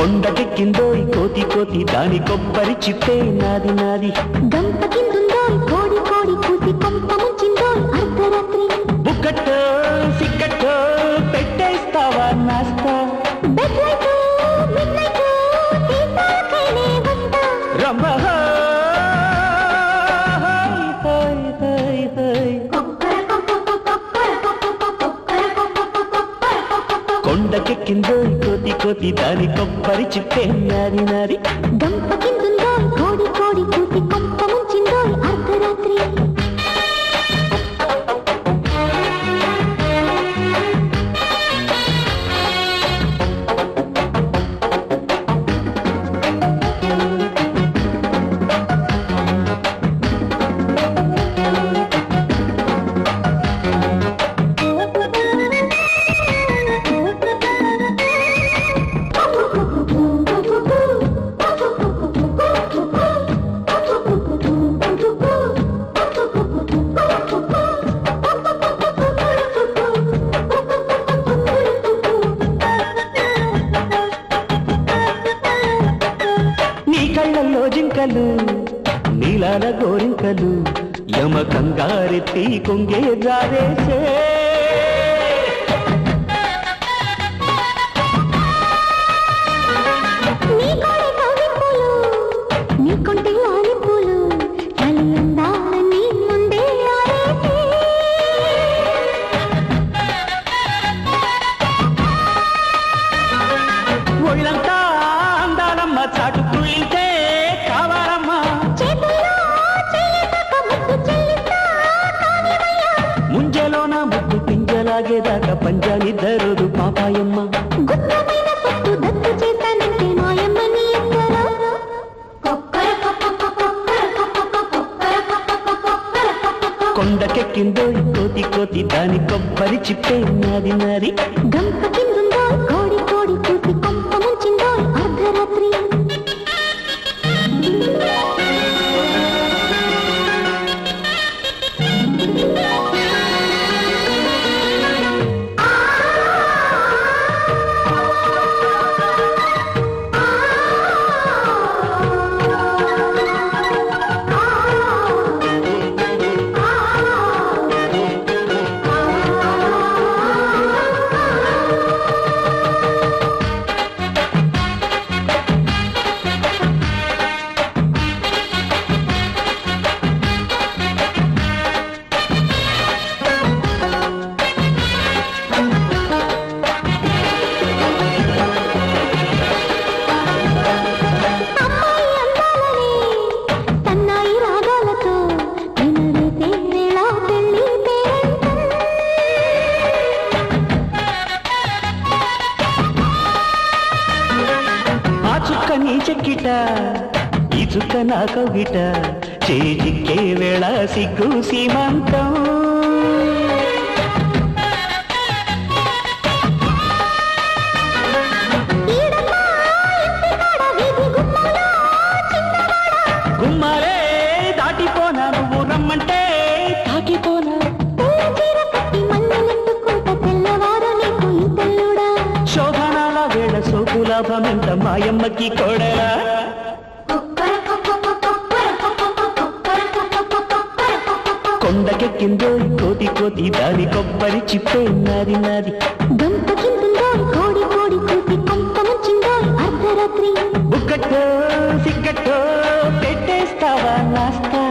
కొండకెక్కిందో కోతి కోతి దాని కొబ్బరి చిప్పే నాది నాది. గంప కిందుందో కోడి కోడి కూసి కొంప ముంచిందో అర్ధరాత్రి. బుక్కట్టో సిక్కట్టో పెట్టేస్తావా నాస్తా. బెడ్ లైట్ మిడ్ నైట్ తీసాకైనే వస్తా. రమ్మ కొండకెక్కిందో కోతి కోతి దాని కొబ్బరి చిప్పే నాది నాది. గంప కిందుందో కోడి కోడి కూసి కొంప ముంచిందో అర్ధరాత్రి. కళ్ళల్లో జింకలు నీలాల గోరింకలు యమ కంగారెత్తి కొంగే జారేసే. ఒళ్ళంతా అందాలమ్మ చాటు కుళ్ళితే కావాలమ్మా. ముంజలోన ముద్దు పింజలాగేదాకా పంజానిద్దరోదు పాపాయమ్మ. కొండకెక్కిందో కోతి కోతి దాని కొబ్బరి చిప్పే నాది నాది. గంప కిందుందో కోడి కోడి కూసి కొంప ముంచిందో అర్ధరాత్రి. చుక్క నీ చెక్కిట ఈ చుక్క నా కవిట చేజిక్కే వేళ సిగ్గు సీమంతం. గుమ్మాలే దాటిపోనా నువ్వు రమ్మంటే తాకిపోనా. శోభనాల వేళ సోకు లాభమెంత మాయమ్మకి కోడలా. కొండకెక్కిందో కోతి కోతి దాని కొబ్బరి చిప్పే నాది నాది. గంప కిందుందో కోడి కోడి కూసి కొంప ముంచిందో అర్ధరాత్రి. బుక్కట్టో సిక్కట్టో పెట్టేస్తావా నాస్తా.